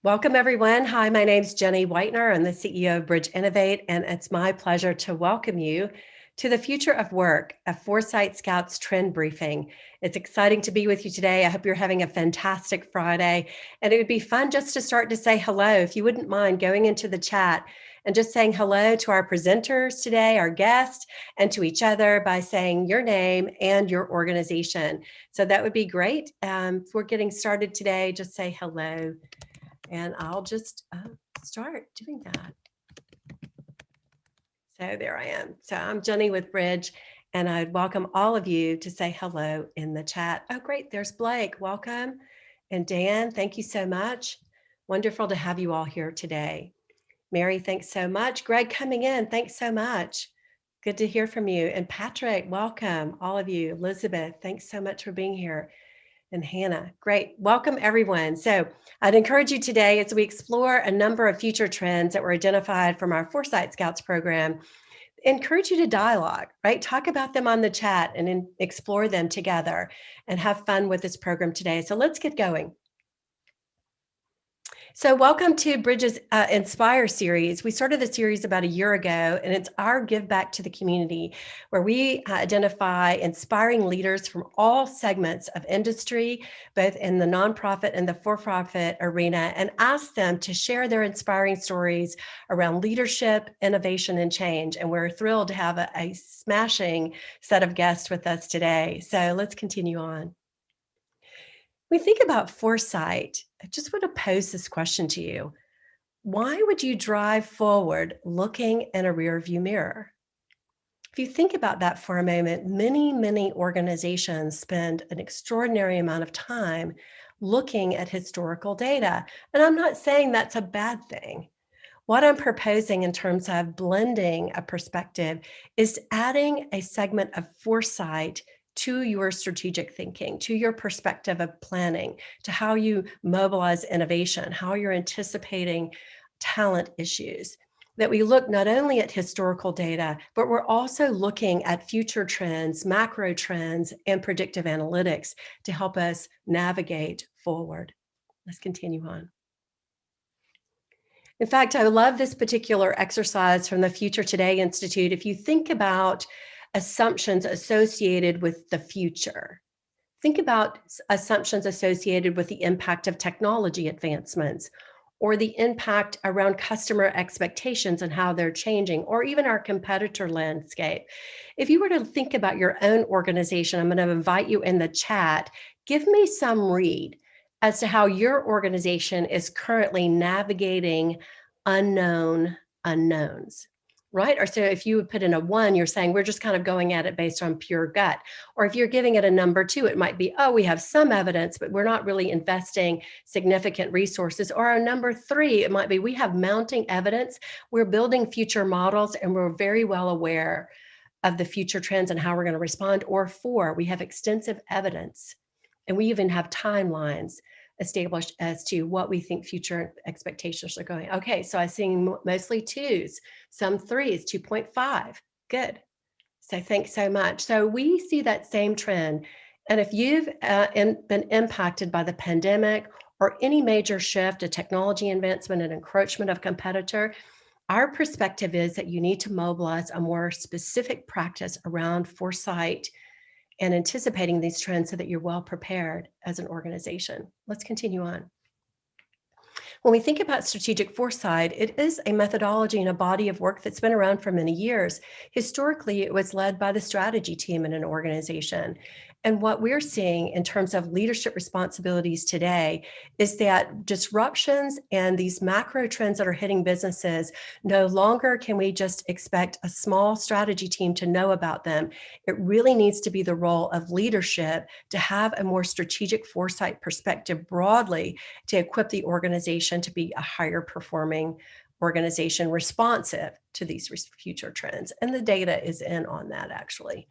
Welcome, everyone. Hi, my name's Jenny Whitener. I'm the CEO of Bridge Innovate, and it's my pleasure to welcome you to the Future of Work, a Foresight Scouts Trend Briefing. It's exciting to be with you today. I hope you're having a fantastic Friday, and it would be fun just to start to say hello. If you wouldn't mind going into the chat and just saying hello to our presenters today, our guests, and to each other by saying your name and your organization. So that would be great. If we're getting started today, just say hello. And I'll just start doing that. So there I am. So I'm Jenny with Bridge, and I'd welcome all of you to say hello in the chat. Oh, great. There's Blake. Welcome. And Dan, thank you so much. Wonderful to have you all here today. Mary, thanks so much. Greg coming in. Thanks so much. Good to hear from you. And Patrick, welcome. All of you. Elizabeth, thanks so much for being here. And Hannah, great. Welcome, everyone. So I'd encourage you today as we explore a number of future trends that were identified from our Foresight Scouts program, encourage you to dialogue, right? Talk about them on the chat and explore them together and have fun with this program today. So let's get going. So welcome to Bridge's Inspire series. We started the series about a year ago, and it's our give back to the community, where we identify inspiring leaders from all segments of industry, both in the nonprofit and the for-profit arena, and ask them to share their inspiring stories around leadership, innovation, and change. And we're thrilled to have a smashing set of guests with us today. So let's continue on. When we think about foresight, I just want to pose this question to you. Why would you drive forward looking in a rearview mirror? If you think about that for a moment, many organizations spend an extraordinary amount of time looking at historical data. And I'm not saying that's a bad thing. What I'm proposing in terms of blending a perspective is adding a segment of foresight to your strategic thinking, to your perspective of planning, to how you mobilize innovation, how you're anticipating talent issues. That we look not only at historical data, but we're also looking at future trends, macro trends, and predictive analytics to help us navigate forward. Let's continue on. In fact, I love this particular exercise from the Future Today Institute. If you think about assumptions associated with the future, think about assumptions associated with the impact of technology advancements, or the impact around customer expectations and how they're changing, or even our competitor landscape. If you were to think about your own organization, I'm going to invite you in the chat, give me some read as to how your organization is currently navigating unknown unknowns, right? Or so if you would put in a 1, you're saying we're just kind of going at it based on pure gut. Or if you're giving it a number 2, it might be, oh, we have some evidence, but we're not really investing significant resources. Or a number 3, it might be, we have mounting evidence, we're building future models, and we're very well aware of the future trends and how we're going to respond. Or 4, we have extensive evidence, and we even have timelines established as to what we think future expectations are going. Okay, so I'm seeing mostly 2s, some 3s, 2.5. Good. So thanks so much. So we see that same trend. And if you've been impacted by the pandemic or any major shift, a technology advancement, an encroachment of competitor, our perspective is that you need to mobilize a more specific practice around foresight and anticipating these trends so that you're well prepared as an organization. Let's continue on. When we think about strategic foresight, it is a methodology and a body of work that's been around for many years. Historically, it was led by the strategy team in an organization. And what we're seeing in terms of leadership responsibilities today is that disruptions and these macro trends that are hitting businesses, no longer can we just expect a small strategy team to know about them. It really needs to be the role of leadership to have a more strategic foresight perspective broadly to equip the organization to be a higher performing organization responsive to these future trends. And the data is in on that, actually.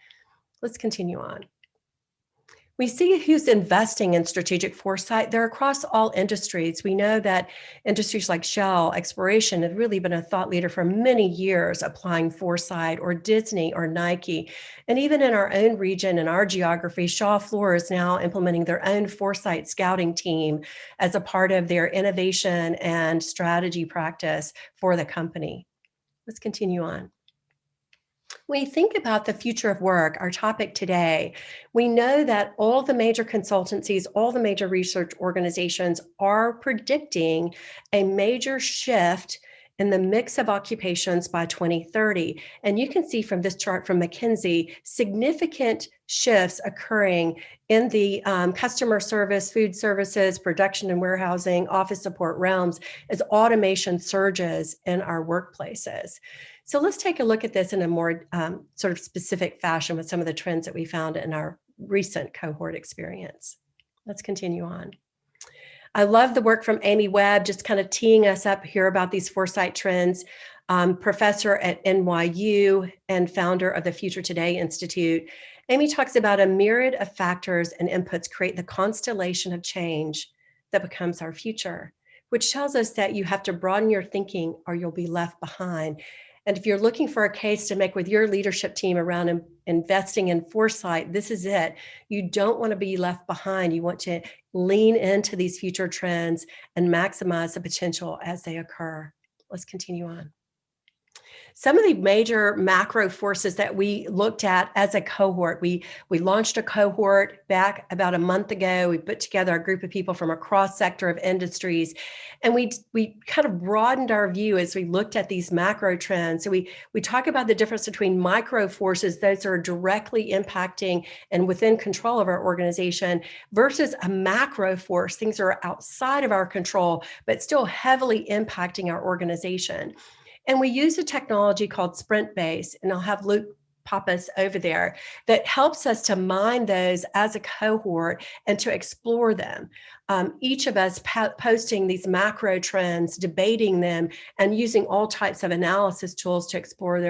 Let's continue on. We see who's investing in strategic foresight. They're across all industries. We know that industries like Shell, exploration, have really been a thought leader for many years applying foresight, or Disney or Nike. And even in our own region and our geography, Shaw Floor is now implementing their own foresight scouting team as a part of their innovation and strategy practice for the company. Let's continue on. When you think about the future of work, our topic today, we know that all the major consultancies, all the major research organizations are predicting a major shift in the mix of occupations by 2030. And you can see from this chart from McKinsey, significant shifts occurring in the customer service, food services, production and warehousing, office support realms as automation surges in our workplaces. So let's take a look at this in a more sort of specific fashion with some of the trends that we found in our recent cohort experience. Let's continue on. I love the work from Amy Webb, just kind of teeing us up here about these foresight trends. Professor at NYU and founder of the Future Today Institute. Amy talks about a myriad of factors and inputs create the constellation of change that becomes our future, which tells us that you have to broaden your thinking or you'll be left behind. And if you're looking for a case to make with your leadership team around investing in foresight, this is it. You don't want to be left behind. You want to lean into these future trends and maximize the potential as they occur. Let's continue on. Some of the major macro forces that we looked at as a cohort, we launched a cohort back about a month ago. We put together a group of people from a cross sector of industries, and we kind of broadened our view as we looked at these macro trends. So we talk about the difference between micro forces, those are directly impacting and within control of our organization, versus a macro force, things are outside of our control, but still heavily impacting our organization. And we use a technology called Sprint Base, and I'll have Luke pop us over there, that helps us to mine those as a cohort and to explore them. Each of us posting these macro trends, debating them, and using all types of analysis tools to explore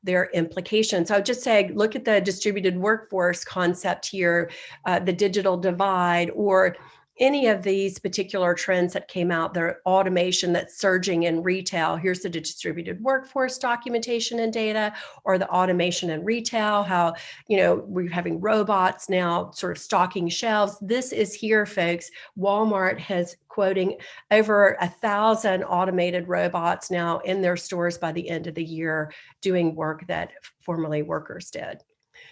their implications. I would just say, look at the distributed workforce concept here, the digital divide, or any of these particular trends that came out, the automation that's surging in retail. Here's the distributed workforce documentation and data, or the automation in retail, how, we're having robots now sort of stocking shelves. This is here, folks. Walmart has quoting over 1,000 automated robots now in their stores by the end of the year, doing work that formerly workers did.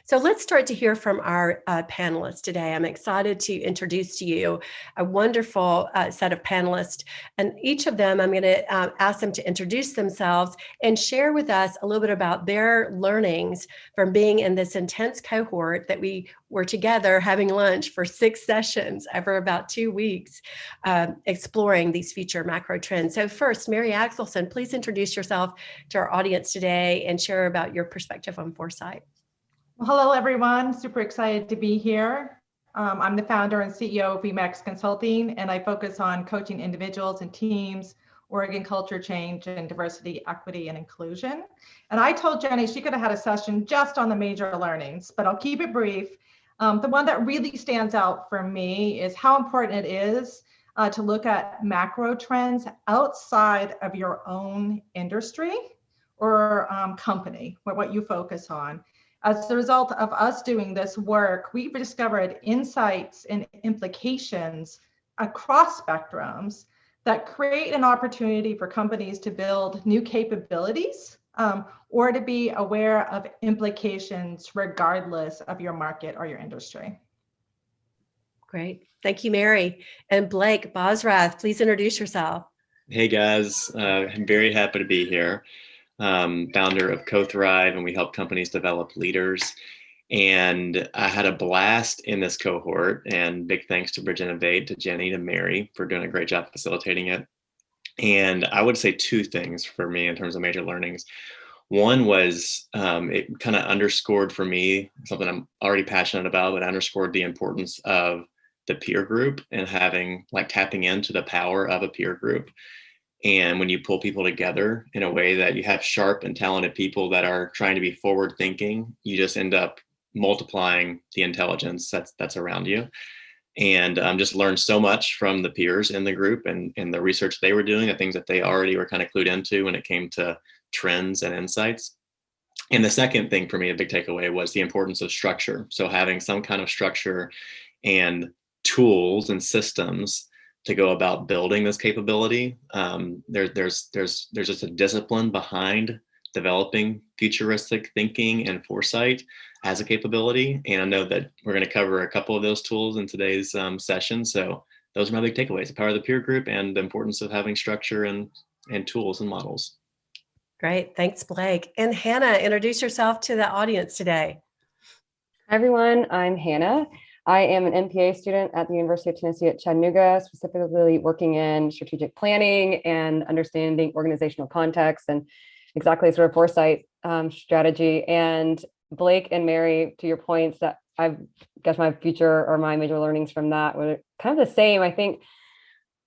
So let's start to hear from our panelists today. I'm excited to introduce to you a wonderful set of panelists, and each of them, I'm going to ask them to introduce themselves and share with us a little bit about their learnings from being in this intense cohort that we were together having lunch for 6 sessions over about 2 weeks, exploring these future macro trends. So first, Mary Axelson, please introduce yourself to our audience today and share about your perspective on foresight. Well, hello, everyone. Super excited to be here. I'm the founder and CEO of Remax Consulting, and I focus on coaching individuals and teams, Oregon culture change, and diversity, equity, and inclusion. And I told Jenny she could have had a session just on the major learnings, but I'll keep it brief. The one that really stands out for me is how important it is to look at macro trends outside of your own industry or company, what you focus on. As a result of us doing this work, we've discovered insights and implications across spectrums that create an opportunity for companies to build new capabilities or to be aware of implications regardless of your market or your industry. Great. Thank you, Mary. And Blake Boswrath, please introduce yourself. Hey, guys. I'm very happy to be here. Founder of Co-Thrive, and we help companies develop leaders. And I had a blast in this cohort, and big thanks to Bridge Innovate, to Jenny, to Mary for doing a great job facilitating it. And I would say 2 things for me in terms of major learnings. One was it kind of underscored for me something I'm already passionate about, but underscored the importance of the peer group and tapping into the power of a peer group. And when you pull people together in a way that you have sharp and talented people that are trying to be forward thinking, you just end up multiplying the intelligence that's around you. And just learned so much from the peers in the group and the research they were doing, the things that they already were kind of clued into when it came to trends and insights. And the second thing for me, a big takeaway, was the importance of structure. So having some kind of structure and tools and systems to go about building this capability. There's just a discipline behind developing futuristic thinking and foresight as a capability. And I know that we're going to cover a couple of those tools in today's session. So those are my big takeaways: the power of the peer group and the importance of having structure and tools and models. Great. Thanks, Blake. And Hannah, introduce yourself to the audience today. Hi, everyone. I'm Hannah. I am an MPA student at the University of Tennessee at Chattanooga, specifically working in strategic planning and understanding organizational context and exactly sort of foresight strategy. And Blake and Mary, to your points, that I guess my future or my major learnings from that were kind of the same. I think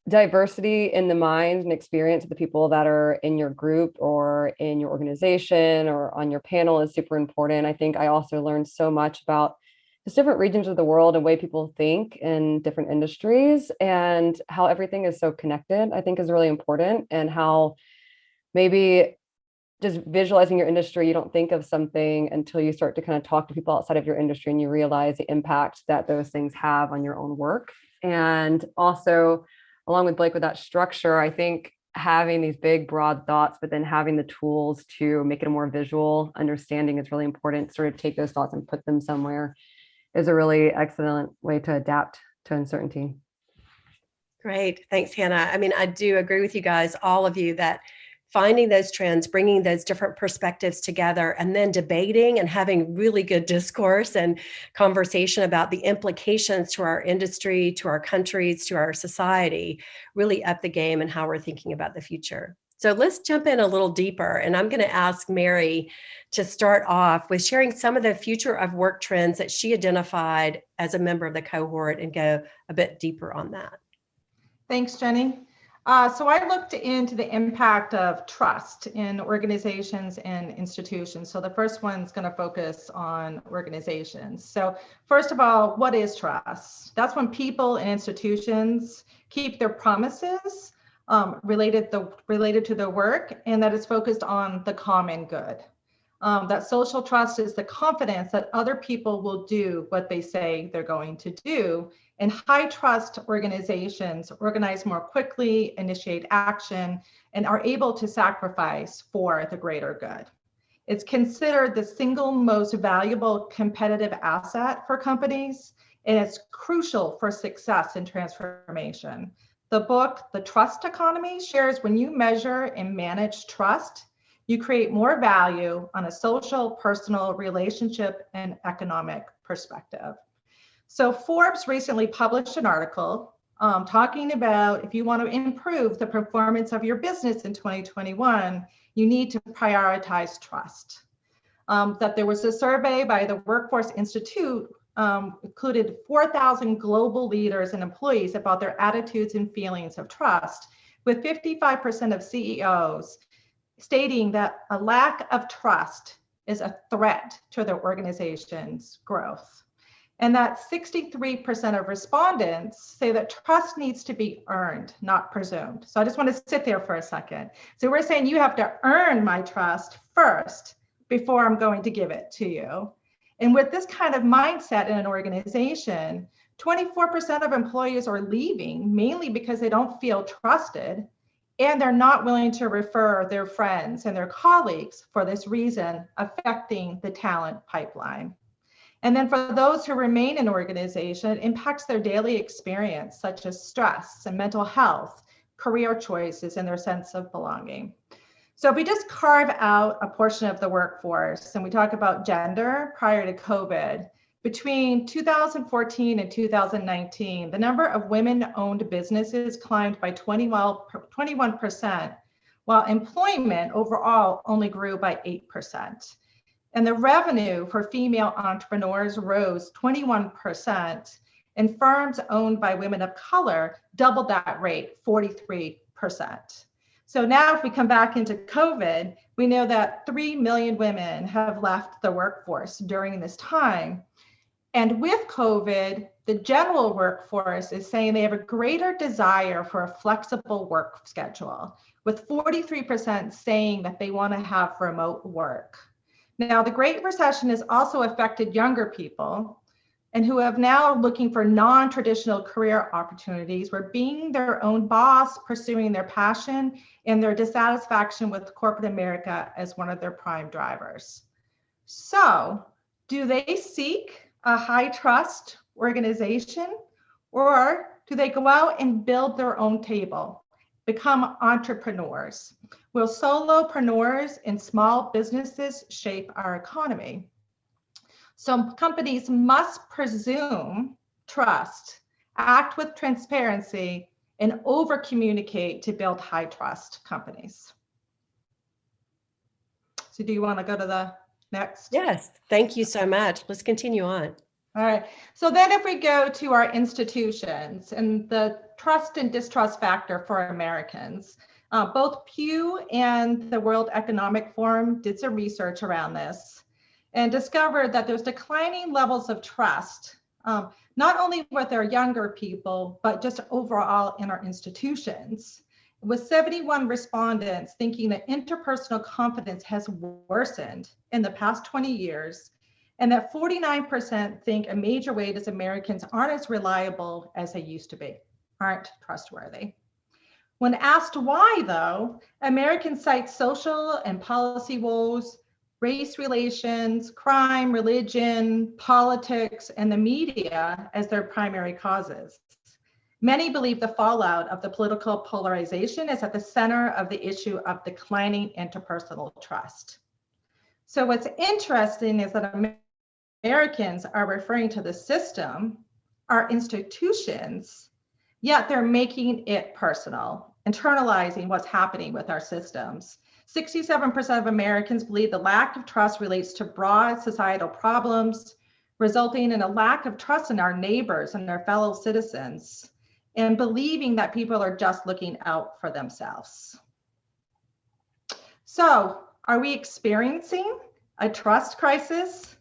diversity in the minds and experience of the people that are in your group or in your organization or on your panel is super important. I think I also learned so much about just different regions of the world and way people think in different industries, and how everything is so connected, I think is really important, and how maybe just visualizing your industry, you don't think of something until you start to kind of talk to people outside of your industry and you realize the impact that those things have on your own work. And also, along with Blake, with that structure, I think having these big, broad thoughts, but then having the tools to make it a more visual understanding is really important. To sort of take those thoughts and put them somewhere is a really excellent way to adapt to uncertainty. Great. Thanks, Hannah. I mean, I do agree with you guys, all of you, that finding those trends, bringing those different perspectives together, and then debating and having really good discourse and conversation about the implications to our industry, to our countries, to our society, really up the game and how we're thinking about the future. So let's jump in a little deeper. And I'm going to ask Mary to start off with sharing some of the future of work trends that she identified as a member of the cohort and go a bit deeper on that. Thanks, Jenny. So I looked into the impact of trust in organizations and institutions. So the first one's going to focus on organizations. So first of all, what is trust? That's when people and institutions keep their promises related to their work, and that is focused on the common good. That social trust is the confidence that other people will do what they say they're going to do. And high trust organizations organize more quickly, initiate action, and are able to sacrifice for the greater good. It's considered the single most valuable competitive asset for companies, and it's crucial for success and transformation. The book, The Trust Economy, shares when you measure and manage trust, you create more value on a social, personal, relationship, and economic perspective. So Forbes recently published an article talking about if you want to improve the performance of your business in 2021, you need to prioritize trust. That there was a survey by the Workforce Institute included 4,000 global leaders and employees about their attitudes and feelings of trust, with 55% of CEOs stating that a lack of trust is a threat to their organization's growth. And that 63% of respondents say that trust needs to be earned, not presumed. So I just want to sit there for a second. So we're saying you have to earn my trust first before I'm going to give it to you. And with this kind of mindset in an organization, 24% of employees are leaving mainly because they don't feel trusted, and they're not willing to refer their friends and their colleagues for this reason, affecting the talent pipeline. And then for those who remain in organization, it impacts their daily experience, such as stress and mental health, career choices, and their sense of belonging. So if we just carve out a portion of the workforce and we talk about gender prior to COVID, between 2014 and 2019, the number of women-owned businesses climbed by 21%, while employment overall only grew by 8%. And the revenue for female entrepreneurs rose 21%, and firms owned by women of color doubled that rate, 43%. So now if we come back into COVID, we know that 3 million women have left the workforce during this time. And with COVID, the general workforce is saying they have a greater desire for a flexible work schedule, with 43% saying that they want to have remote work. Now, the Great Recession has also affected younger people and who have now looking for non-traditional career opportunities, where being their own boss, pursuing their passion, and their dissatisfaction with corporate America as one of their prime drivers. So, do they seek a high trust organization, or do they go out and build their own table, become entrepreneurs? Will solopreneurs and small businesses shape our economy? So companies must presume trust, act with transparency, and over communicate to build high trust companies. So do you want to go to the next? Yes, thank you so much. Let's continue on. All right. So then if we go to our institutions and the trust and distrust factor for Americans, both Pew and the World Economic Forum did some research around this and discovered that there's declining levels of trust, not only with our younger people, but just overall in our institutions, with 71 respondents thinking that interpersonal confidence has worsened in the past 20 years, and that 49% think a major weight is Americans aren't as reliable as they used to be, aren't trustworthy. When asked why, though, Americans cite social and policy woes, race relations, crime, religion, politics, and the media as their primary causes. Many believe the fallout of the political polarization is at the center of the issue of declining interpersonal trust. So what's interesting is that Americans are referring to the system, our institutions, yet they're making it personal, internalizing what's happening with our systems. 67% of Americans believe the lack of trust relates to broad societal problems, resulting in a lack of trust in our neighbors and our fellow citizens, and believing that people are just looking out for themselves. So, are we experiencing a trust crisis?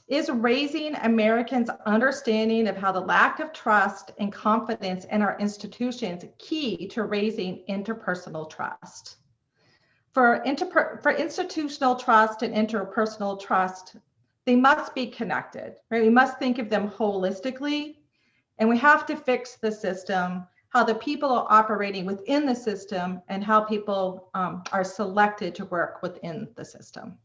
Is raising Americans' understanding of how the lack of trust and confidence in our institutions key to raising interpersonal trust? For institutional trust and interpersonal trust, they must be connected, right? We must think of them holistically, and we have to fix the system, how the people are operating within the system, and how people are selected to work within the system.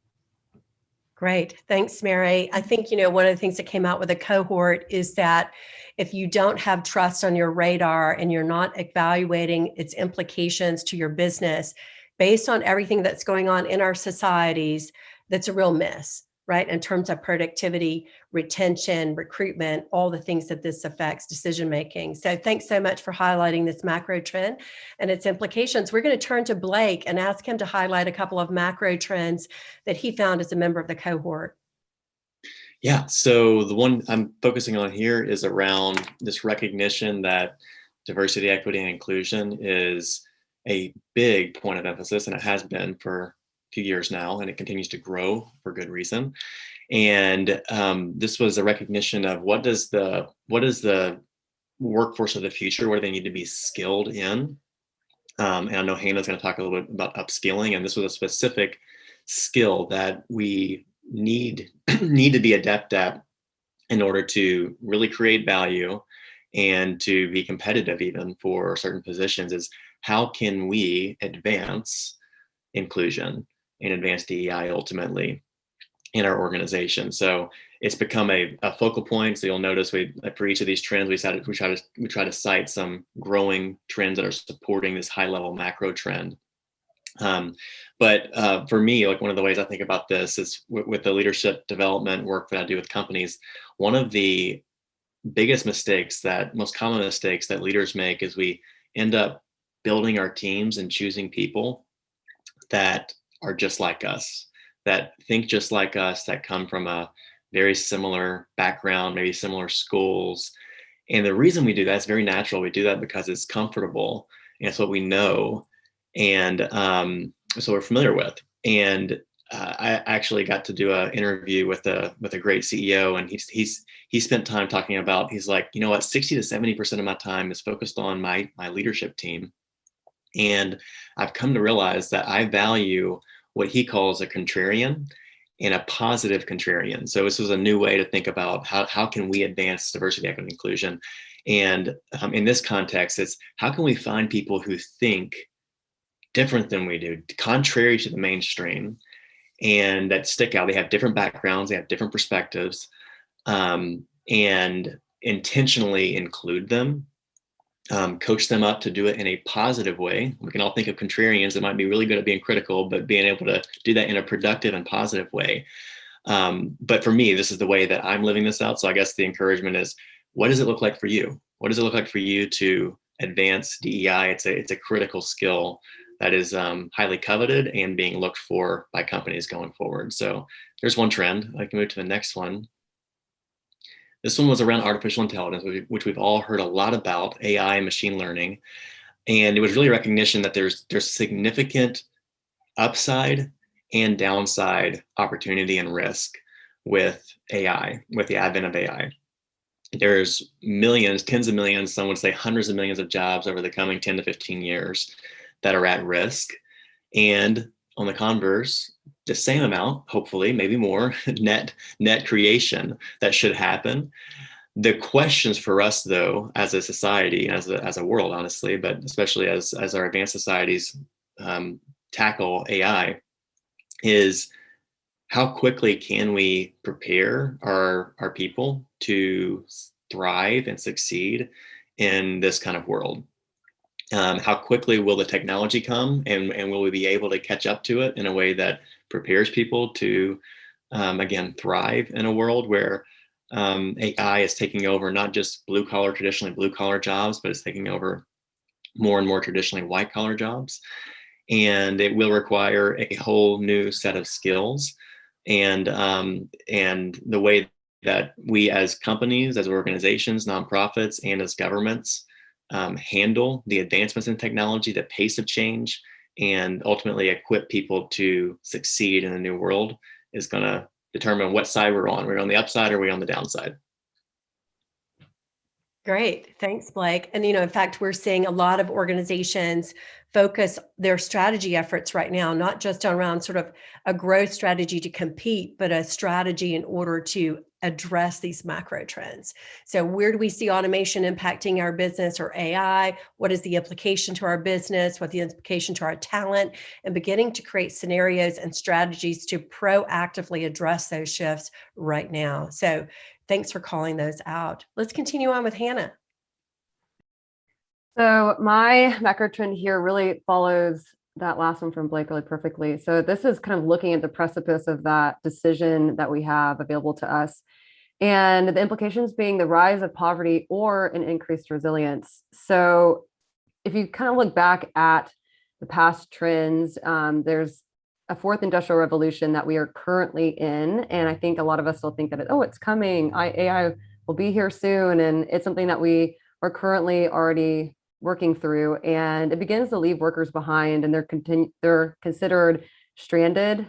Great. Thanks, Mary. I think, one of the things that came out with a cohort is that if you don't have trust on your radar and you're not evaluating its implications to your business based on everything that's going on in our societies, that's a real miss, right? In terms of productivity, retention, recruitment, all the things that this affects decision-making. So thanks so much for highlighting this macro trend and its implications. We're going to turn to Blake and ask him to highlight a couple of macro trends that he found as a member of the cohort. Yeah, so the one I'm focusing on here is around this recognition that diversity, equity, and inclusion is a big point of emphasis, and it has been for a few years now, and it continues to grow for good reason. And this was a recognition of what is the workforce of the future, what do they need to be skilled in? And I know Hannah's going to talk a little bit about upskilling, and this was a specific skill that we need to be adept at in order to really create value and to be competitive even for certain positions, is how can we advance inclusion and advance DEI ultimately in our organization. So it's become a focal point. So you'll notice for each of these trends, we try to cite some growing trends that are supporting this high level macro trend. But for me, like one of the ways I think about this is with the leadership development work that I do with companies, one of the most common mistakes that leaders make is we end up building our teams and choosing people that are just like us, that think just like us, that come from a very similar background, maybe similar schools. And the reason we do that is very natural. We do that because it's comfortable and it's what we know. and so we're familiar with. And I actually got to do an interview with a great CEO, and he spent time talking about, he's like, you know what, 60 to 70% of my time is focused on my leadership team. And I've come to realize that I value what he calls a contrarian and a positive contrarian. So this was a new way to think about how can we advance diversity, equity, and inclusion. And in this context, it's how can we find people who think different than we do, contrary to the mainstream, and that stick out. They have different backgrounds, they have different perspectives, and intentionally include them, coach them up to do it in a positive way. We can all think of contrarians that might be really good at being critical, but being able to do that in a productive and positive way. But for me, this is the way that I'm living this out. So I guess the encouragement is, what does it look like for you? What does it look like for you to advance DEI? It's a critical skill that is highly coveted and being looked for by companies going forward. So there's one trend. I can move to the next one. This one was around artificial intelligence, which we've all heard a lot about, AI and machine learning. And it was really recognition that there's significant upside and downside opportunity and risk with AI, with the advent of AI. There's millions, tens of millions, some would say hundreds of millions of jobs over the coming 10 to 15 years that are at risk. And on the converse, the same amount, hopefully, maybe more, net creation that should happen. The questions for us, though, as a society, as a world, honestly, but especially as our advanced societies tackle AI, is how quickly can we prepare our people to thrive and succeed in this kind of world? How quickly will the technology come, and will we be able to catch up to it in a way that prepares people to, again, thrive in a world where AI is taking over not just traditionally blue collar jobs, but it's taking over more and more traditionally white collar jobs. And it will require a whole new set of skills. And the way that we as companies, as organizations, nonprofits, and as governments handle the advancements in technology, the pace of change, and ultimately equip people to succeed in the new world is going to determine what side we're on. We're on the upside, or are we on the downside? Great. Thanks, Blake. And, in fact, we're seeing a lot of organizations focus their strategy efforts right now, not just around sort of a growth strategy to compete, but a strategy in order to address these macro trends. So where do we see automation impacting our business, or AI? What is the implication to our business? What the implication to our talent? And beginning to create scenarios and strategies to proactively address those shifts right now. So thanks for calling those out. Let's continue on with Hannah. So my macro trend here really follows that last one from Blake really perfectly. So this is kind of looking at the precipice of that decision that we have available to us, and the implications being the rise of poverty or an increased resilience. So if you kind of look back at the past trends, there's a fourth industrial revolution that we are currently in. And I think a lot of us still think that, it's coming. AI will be here soon. And it's something that we are currently already working through. And it begins to leave workers behind, and they're considered stranded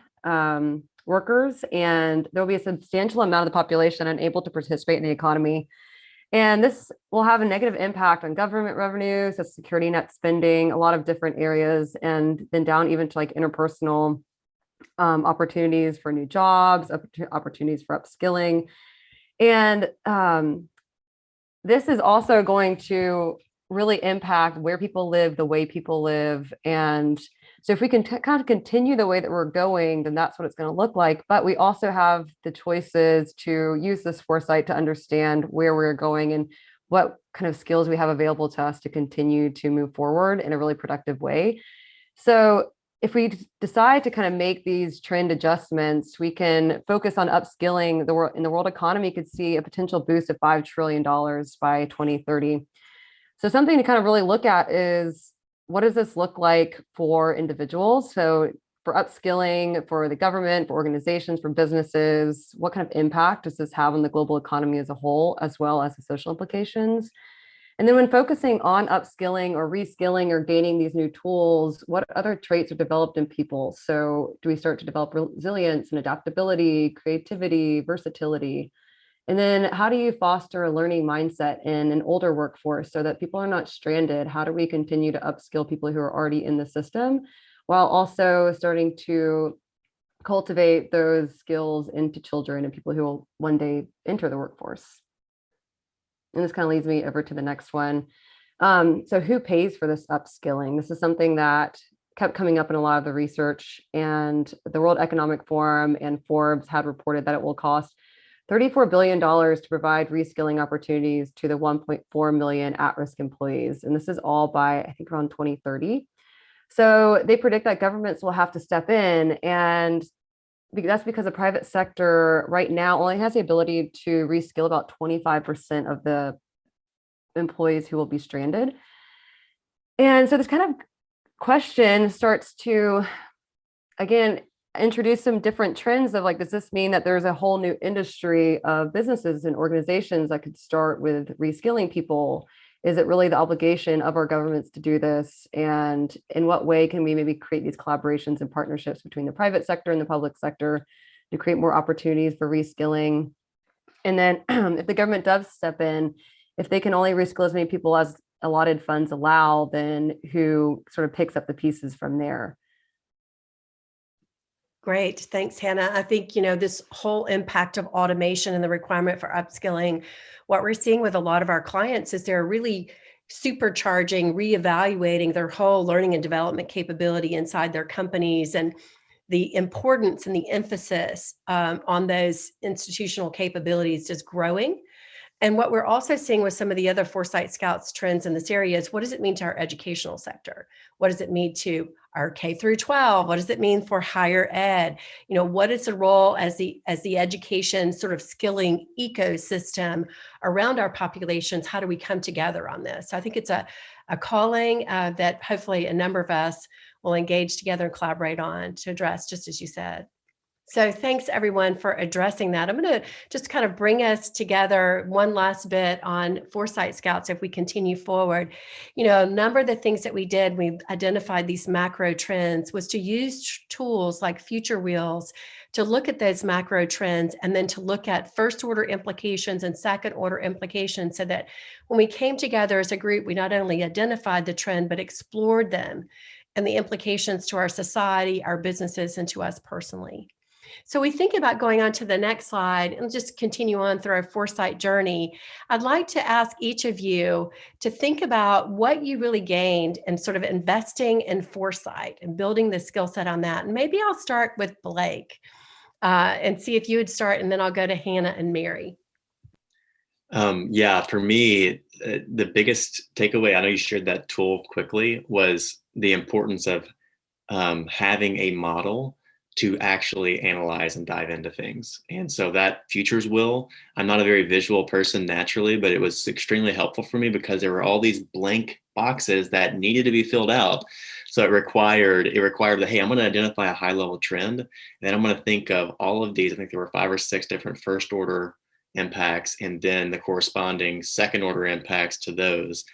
workers. And there'll be a substantial amount of the population unable to participate in the economy. And this will have a negative impact on government revenues, Social security net spending, a lot of different areas, and then down even to like interpersonal opportunities for new jobs, opportunities for upskilling. And this is also going to really impact where people live, the way people live. And so if we can kind of continue the way that we're going, then that's what it's going to look like. But we also have the choices to use this foresight to understand where we're going and what kind of skills we have available to us to continue to move forward in a really productive way. So if we decide to kind of make these trend adjustments, we can focus on upskilling. The world economy could see a potential boost of $5 trillion by 2030. So something to kind of really look at is, what does this look like for individuals? So for upskilling, for the government, for organizations, for businesses, what kind of impact does this have on the global economy as a whole, as well as the social implications? And then when focusing on upskilling or reskilling or gaining these new tools, what other traits are developed in people? So do we start to develop resilience and adaptability, creativity, versatility? And then how do you foster a learning mindset in an older workforce so that people are not stranded? How do we continue to upskill people who are already in the system while also starting to cultivate those skills into children and people who will one day enter the workforce? And this kind of leads me over to the next one. So who pays for this upskilling? This is something that kept coming up in a lot of the research, and the World Economic Forum and Forbes had reported that it will cost $34 billion to provide reskilling opportunities to the 1.4 million at-risk employees. And this is all by, I think, around 2030. So they predict that governments will have to step in, and that's because the private sector right now only has the ability to reskill about 25% of the employees who will be stranded. And so this kind of question starts to, again, introduce some different trends of like, does this mean that there's a whole new industry of businesses and organizations that could start with reskilling people? Is it really the obligation of our governments to do this? And in what way can we maybe create these collaborations and partnerships between the private sector and the public sector to create more opportunities for reskilling? And then if the government does step in, if they can only reskill as many people as allotted funds allow, then who sort of picks up the pieces from there? Great. Thanks, Hannah. I think, this whole impact of automation and the requirement for upskilling, what we're seeing with a lot of our clients is they're really supercharging, reevaluating their whole learning and development capability inside their companies, and the importance and the emphasis on those institutional capabilities is growing. And what we're also seeing with some of the other Foresight Scouts trends in this area is, what does it mean to our educational sector? What does it mean to our K through 12? What does it mean for higher ed? What is the role as the education sort of skilling ecosystem around our populations? How do we come together on this? So I think it's a calling that hopefully a number of us will engage together and collaborate on to address, just as you said. So thanks everyone for addressing that. I'm going to just kind of bring us together one last bit on Foresight Scouts if we continue forward. A number of the things that we did, we identified these macro trends, was to use tools like future wheels to look at those macro trends and then to look at first order implications and second order implications, so that when we came together as a group, we not only identified the trend, but explored them and the implications to our society, our businesses, and to us personally. So we think about going on to the next slide and just continue on through our Foresight journey. I'd like to ask each of you to think about what you really gained in sort of investing in Foresight and building the skill set on that. And maybe I'll start with Blake and see if you would start, and then I'll go to Hannah and Mary. Yeah, for me, the biggest takeaway, I know you shared that tool quickly, was the importance of having a model to actually analyze and dive into things. And so that futures wheel, I'm not a very visual person naturally, but it was extremely helpful for me because there were all these blank boxes that needed to be filled out. So it required that, hey, I'm going to identify a high level trend. And then I'm going to think of all of these. I think there were 5 or 6 different first order impacts, and then the corresponding second order impacts to those.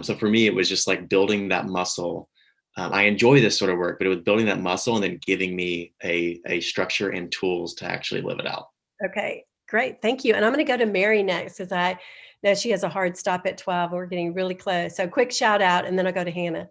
So for me, it was just like building that muscle. I enjoy this sort of work, but it was building that muscle and then giving me a structure and tools to actually live it out. Okay, great. Thank you. And I'm going to go to Mary next, because I know she has a hard stop at 12. We're getting really close. So quick shout out, and then I'll go to Hannah.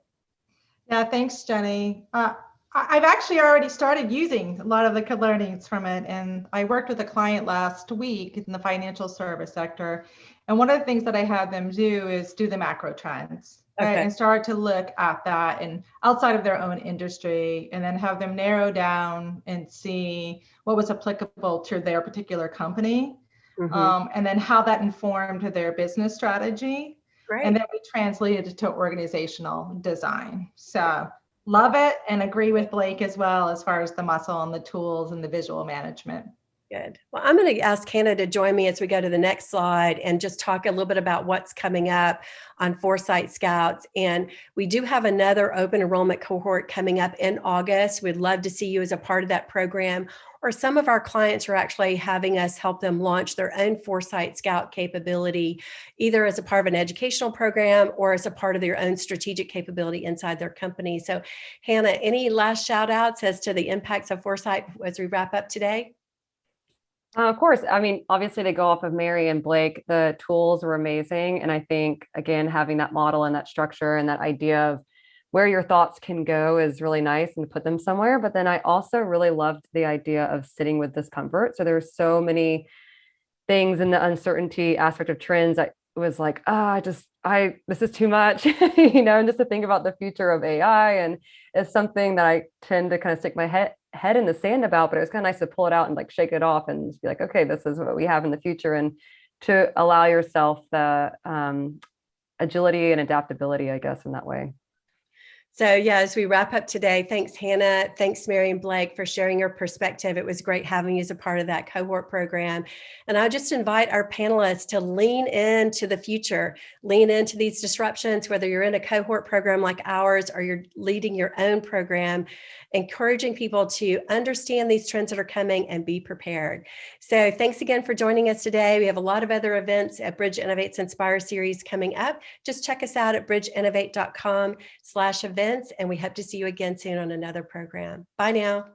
Yeah, thanks, Jenny. I've actually already started using a lot of the learnings from it. And I worked with a client last week in the financial service sector. And one of the things that I had them do is do the macro trends. Right, and start to look at that and outside of their own industry, and then have them narrow down and see what was applicable to their particular company, and then how that informed their business strategy. Great. And then we translated it to organizational design. So love it, and agree with Blake as well as far as the muscle and the tools and the visual management. Good. Well, I'm going to ask Hannah to join me as we go to the next slide and just talk a little bit about what's coming up on Foresight Scouts. And we do have another open enrollment cohort coming up in August. We'd love to see you as a part of that program. Or some of our clients are actually having us help them launch their own Foresight Scout capability, either as a part of an educational program or as a part of their own strategic capability inside their company. So Hannah, any last shout outs as to the impacts of Foresight as we wrap up today? Of course. I mean, obviously to go off of Mary and Blake, the tools were amazing. And I think, again, having that model and that structure and that idea of where your thoughts can go is really nice and put them somewhere. But then I also really loved the idea of sitting with discomfort. So there's so many things in the uncertainty aspect of trends. I was like, this is too much, and just to think about the future of AI. And it's something that I tend to kind of stick my head in the sand about, but it was kind of nice to pull it out and like shake it off and just be like, okay, this is what we have in the future. And to allow yourself the agility and adaptability, I guess, in that way. So yeah, as we wrap up today, thanks Hannah, thanks Mary and Blake for sharing your perspective. It was great having you as a part of that cohort program. And I just invite our panelists to lean into the future, lean into these disruptions, whether you're in a cohort program like ours or you're leading your own program, encouraging people to understand these trends that are coming and be prepared. So thanks again for joining us today. We have a lot of other events at Bridge Innovate's Inspire series coming up. Just check us out at bridgeinnovate.com/events. And we hope to see you again soon on another program. Bye now.